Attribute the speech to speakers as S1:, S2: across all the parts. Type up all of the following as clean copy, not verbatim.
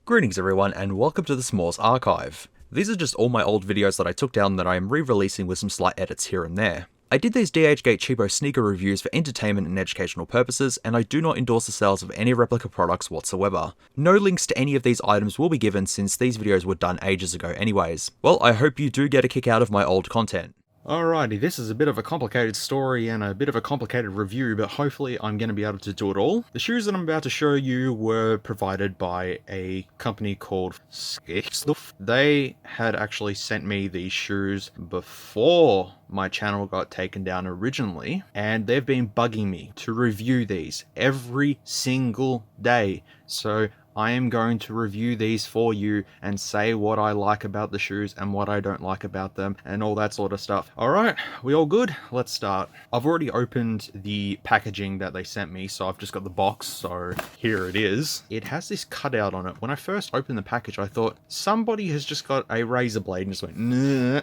S1: Greetings everyone and welcome to the S'mores Archive. These are just all my old videos that I took down that I am re-releasing with some slight edits here and there. I did these DHgate cheapo sneaker reviews for entertainment and educational purposes, and I do not endorse the sales of any replica products whatsoever. No links to any of these items will be given since these videos were done ages ago anyways. Well, I hope you do get a kick out of my old content.
S2: Alrighty, this is a bit of a complicated story and a bit of a complicated review, but hopefully I'm going to be able to do it all. The shoes that I'm about to show you were provided by a company called Skechstuff. They had actually sent me these shoes before my channel got taken down originally, and they've been bugging me to review these every single day. So I am going to review these for you and say what I like about the shoes and what I don't like about them and all that sort of stuff. Alright, we all good? Let's start. I've already opened the packaging that they sent me, so I've just got the box, so here it is. It has this cutout on it. When I first opened the package, I thought somebody has just got a razor blade and just went, nah.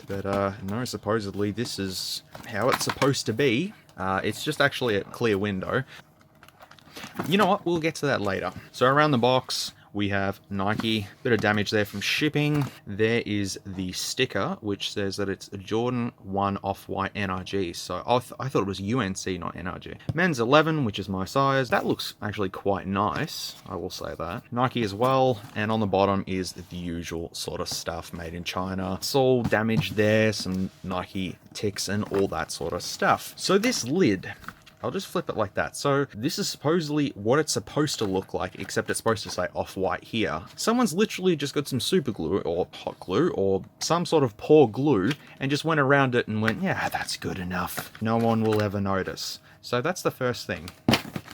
S2: But no, supposedly this is how it's supposed to be. It's just actually a clear window. You know what, we'll get to that later. So around the box, we have Nike, bit of damage there from shipping. There is the sticker, which says that it's a Jordan 1 Off-White NRG. So I thought it was UNC, not NRG. Men's 11, which is my size. That looks actually quite nice, I will say that. Nike as well, and on the bottom is the usual sort of stuff made in China. It's all damaged there, some Nike ticks and all that sort of stuff. So this lid, I'll just flip it like that. So this is supposedly what it's supposed to look like, except it's supposed to say Off-White here. Someone's literally just got some super glue or hot glue or some sort of poor glue and just went around it and went, yeah, that's good enough. No one will ever notice. So that's the first thing.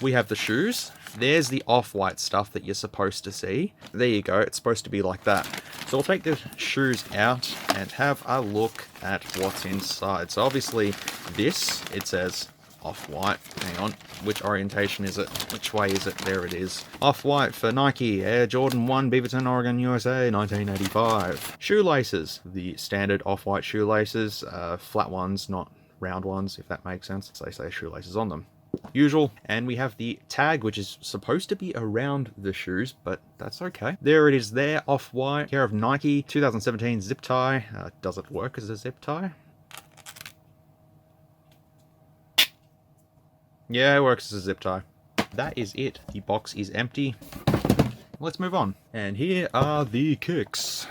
S2: We have the shoes. There's the Off-White stuff that you're supposed to see. There you go. It's supposed to be like that. So I'll take the shoes out and have a look at what's inside. So obviously this, it says Off-White. Hang on, which orientation is it? Which way is it? There it is. Off-White for Nike, Air Jordan 1, Beaverton, Oregon, USA, 1985. Shoelaces, the standard Off-White shoelaces, flat ones, not round ones, if that makes sense. So they say shoelaces on them. Usual. And we have the tag, which is supposed to be around the shoes, but that's okay. There it is there, Off-White, care of Nike, 2017 zip tie. Does it work as a zip tie? Yeah, it works as a zip tie. That is it. The box is empty. Let's move on. And here are the kicks.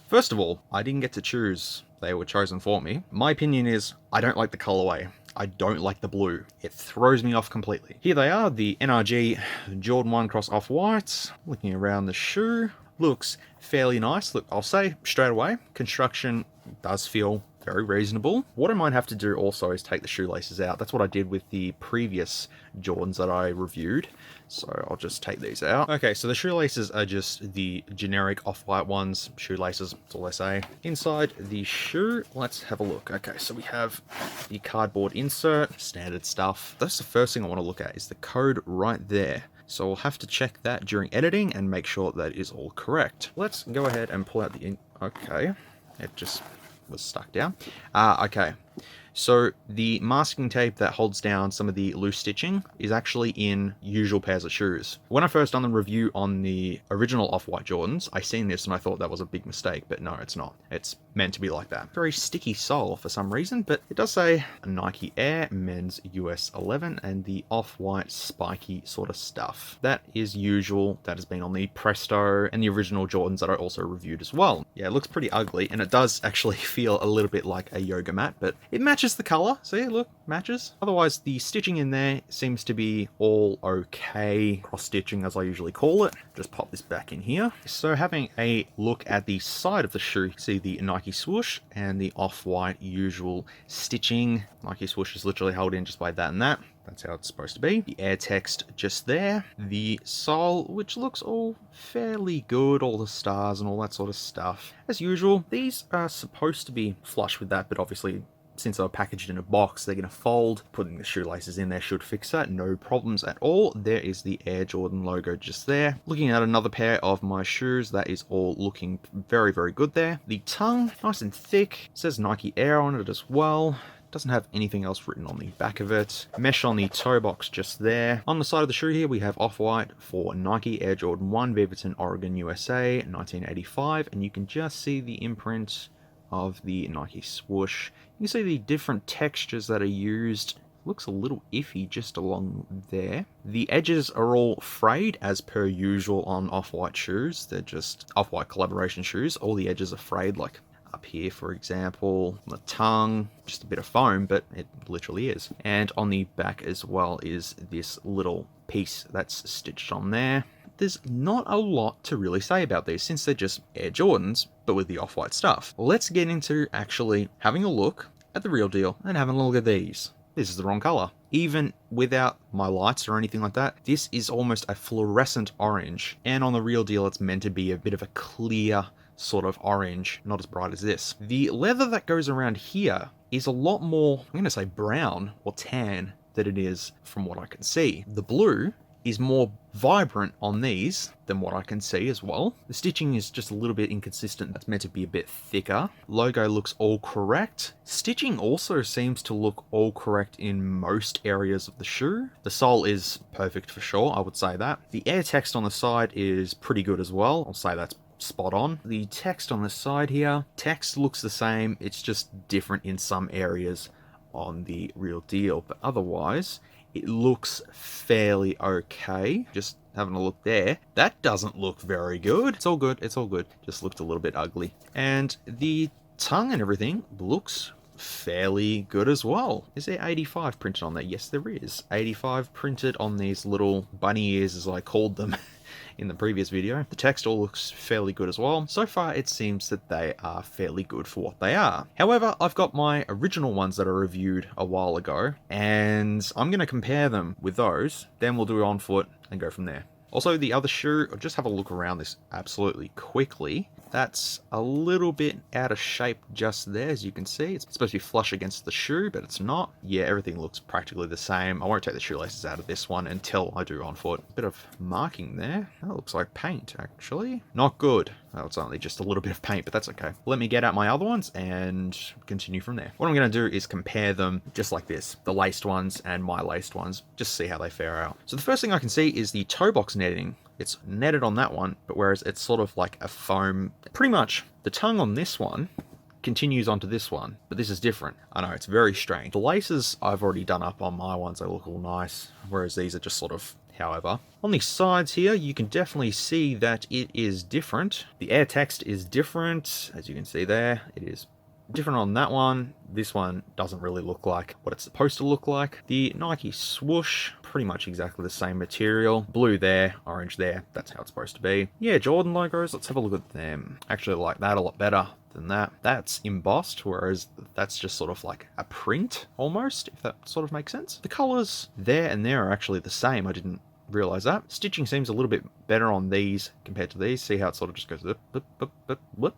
S2: First of all, I didn't get to choose. They were chosen for me. My opinion is, I don't like the colorway. I don't like the blue. It throws me off completely. Here they are, the NRG Jordan 1 Cross Off-Whites. Looking around the shoe, looks fairly nice. Look, I'll say straight away, construction does feel very reasonable. What I might have to do also is take the shoelaces out. That's what I did with the previous Jordans that I reviewed. So I'll just take these out. Okay, so the shoelaces are just the generic Off-White ones. Shoelaces, that's all I say. Inside the shoe, let's have a look. Okay, so we have the cardboard insert, standard stuff. That's the first thing I want to look at is the code right there. So we'll have to check that during editing and make sure that is all correct. Let's go ahead and pull out the okay, it just was stuck down. Okay, so the masking tape that holds down some of the loose stitching is actually in usual pairs of shoes. When I first done the review on the original Off-White Jordans, I seen this and I thought that was a big mistake, but no, it's not. It's meant to be like that. Very sticky sole for some reason, but it does say Nike Air Men's US 11 and the Off-White spiky sort of stuff. That is usual. That has been on the Presto and the original Jordans that I also reviewed as well. Yeah, it looks pretty ugly and it does actually feel a little bit like a yoga mat, but it matches the color. See, look, matches. Otherwise, the stitching in there seems to be all okay. Cross stitching, as I usually call it. Just pop this back in here. So having a look at the side of the shoe, see the Nike swoosh and the Off-White usual stitching. Nike swoosh is literally held in just by that and that. That's how it's supposed to be. The air text just there. The sole, which looks all fairly good, all the stars and all that sort of stuff. As usual, these are supposed to be flush with that, but obviously since they're packaged in a box, they're going to fold. Putting the shoelaces in there should fix that. No problems at all. There is the Air Jordan logo just there. Looking at another pair of my shoes, that is all looking very, very good there. The tongue, nice and thick. It says Nike Air on it as well. Doesn't have anything else written on the back of it. Mesh on the toe box just there. On the side of the shoe here, we have Off-White for Nike Air Jordan 1, Beaverton, Oregon, USA, 1985. And you can just see the imprint of the Nike swoosh. You can see the different textures that are used. Looks a little iffy just along there. The edges are all frayed as per usual on Off-White shoes. They're just Off-White collaboration shoes. All the edges are frayed, like up here, for example, the tongue, just a bit of foam, but it literally is. And on the back as well is this little piece that's stitched on there. There's not a lot to really say about these since they're just Air Jordans, but with the Off-White stuff. Let's get into actually having a look at the real deal and having a look at these. This is the wrong color. Even without my lights or anything like that, this is almost a fluorescent orange. And on the real deal, it's meant to be a bit of a clear sort of orange, not as bright as this. The leather that goes around here is a lot more, I'm going to say brown or tan than it is from what I can see. The blue is more vibrant on these than what I can see as well. The stitching is just a little bit inconsistent. That's meant to be a bit thicker. Logo looks all correct. Stitching also seems to look all correct in most areas of the shoe. The sole is perfect for sure, I would say that. The Air text on the side is pretty good as well. I'll say that's spot on. The text on the side here, text looks the same. It's just different in some areas on the real deal, but otherwise it looks fairly okay. Just having a look there, that doesn't look very good. It's all good, it's all good. Just looked a little bit ugly. And the tongue and everything looks fairly good as well. Is there 85 printed on there? Yes, there is. 85 printed on these little bunny ears, as I called them in the previous video. The text all looks fairly good as well. So far, it seems that they are fairly good for what they are. However, I've got my original ones that I reviewed a while ago, and I'm going to compare them with those. Then we'll do on foot and go from there. Also, the other shoe, I'll just have a look around this absolutely quickly. That's a little bit out of shape just there, as you can see. It's supposed to be flush against the shoe, but it's not. Yeah, everything looks practically the same. I won't take the shoelaces out of this one until I do on foot. Bit of marking there. That looks like paint, actually. Not good. Oh, it's only just a little bit of paint, but that's okay. Let me get out my other ones and continue from there. What I'm going to do is compare them just like this. The laced ones and my laced ones. Just see how they fare out. So the first thing I can see is the toe box netting. It's netted on that one, but whereas it's sort of like a foam, pretty much the tongue on this one continues onto this one, but this is different. I know, it's very strange. The laces I've already done up on my ones, they look all nice, whereas these are just sort of however. On the sides here, you can definitely see that it is different. The Air text is different, as you can see there. It is different on that one. This one doesn't really look like what it's supposed to look like. The Nike swoosh, pretty much exactly the same material. Blue there, orange there. That's how it's supposed to be. Yeah, Jordan logos, let's have a look at them. Actually, I like that a lot better than that. That's embossed, whereas that's just sort of like a print almost, if that sort of makes sense. The colors there and there are actually the same. I didn't realize that. Stitching seems a little bit better on these compared to these. See how it sort of just goes up, up, up, up, up.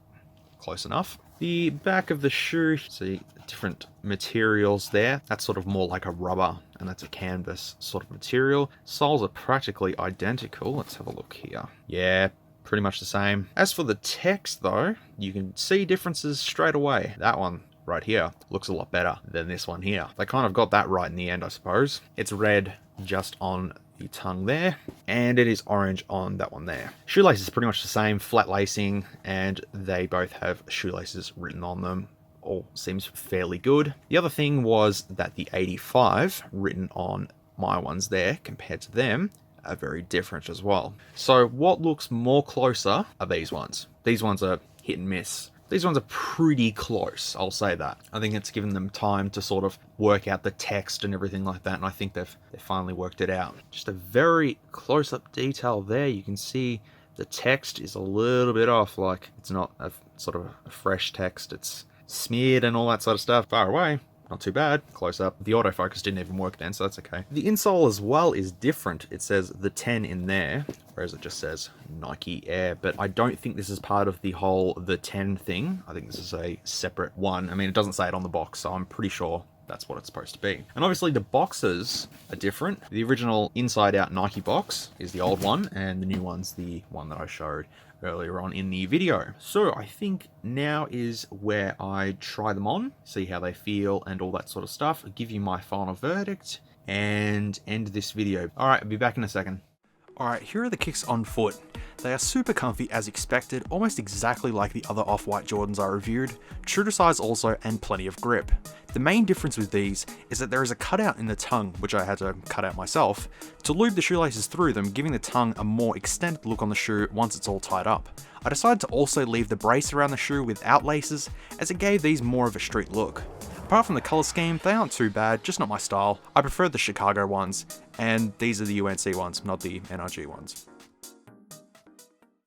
S2: Close enough. The back of the shoe, see different materials there. That's sort of more like a rubber, and that's a canvas sort of material. Soles are practically identical. Let's have a look here. Yeah, pretty much the same. As for the text though, you can see differences straight away. That one right here looks a lot better than this one here. They kind of got that right in the end, I suppose. It's red just on the tongue there, and it is orange on that one there. Shoelaces is pretty much the same, flat lacing, and they both have shoelaces written on them. All seems fairly good. The other thing was that the 85 written on my ones there compared to them are very different as well. So what looks more closer are these ones. These ones are hit and miss. These ones are pretty close, I'll say that. I think it's given them time to sort of work out the text and everything like that, and I think they've finally worked it out. Just a very close-up detail there. You can see the text is a little bit off, like it's not a sort of a fresh text. It's smeared and all that sort of stuff. Far away, not too bad. Close up. The autofocus didn't even work then, so that's okay. The insole as well is different. It says the 10 in there, whereas it just says Nike Air, but I don't think this is part of the whole the 10 thing. I think this is a separate one. I mean, it doesn't say it on the box, so I'm pretty sure that's what it's supposed to be. And obviously the boxes are different. The original inside out Nike box is the old one, and the new one's the one that I showed earlier on in the video. So I think now is where I try them on, see how they feel and all that sort of stuff, give you my final verdict, and end this video. Alright, I'll be back in a second.
S3: Alright, here are the kicks on foot. They are super comfy as expected, almost exactly like the other Off-White Jordans I reviewed, true to size also, and plenty of grip. The main difference with these is that there is a cutout in the tongue, which I had to cut out myself, to lube the shoelaces through them, giving the tongue a more extended look on the shoe once it's all tied up. I decided to also leave the brace around the shoe without laces, as it gave these more of a street look. Apart from the colour scheme, they aren't too bad, just not my style. I prefer the Chicago ones, and these are the UNC ones, not the NRG ones.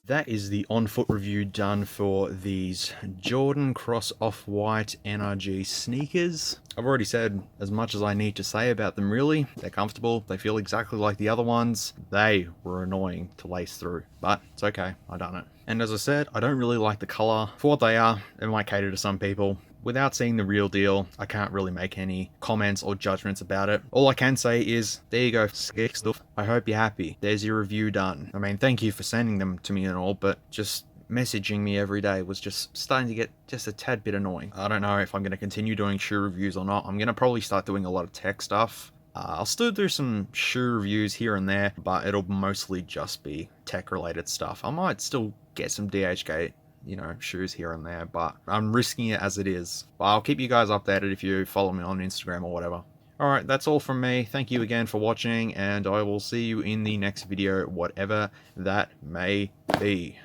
S2: That is the on-foot review done for these Jordan Cross Off-White NRG sneakers. I've already said as much as I need to say about them really. They're comfortable, they feel exactly like the other ones. They were annoying to lace through, but it's okay, I done it. And as I said, I don't really like the colour. For what they are, it might cater to some people. Without seeing the real deal, I can't really make any comments or judgments about it. All I can say is, there you go, Skik stuff. I hope you're happy. There's your review done. I mean, thank you for sending them to me and all, but just messaging me every day was just starting to get just a tad bit annoying. I don't know if I'm going to continue doing shoe reviews or not. I'm going to probably start doing a lot of tech stuff. I'll still do some shoe reviews here and there, but it'll mostly just be tech related stuff. I might still get some DHgate, you know, shoes here and there, but I'm risking it as it is. But I'll keep you guys updated if you follow me on Instagram or whatever. Alright, that's all from me. Thank you again for watching, and I will see you in the next video, whatever that may be.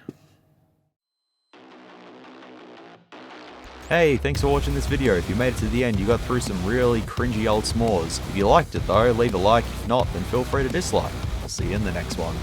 S1: Hey, thanks for watching this video. If you made it to the end, you got through some really cringy old s'mores. If you liked it though, leave a like. If not, then feel free to dislike. I'll see you in the next one.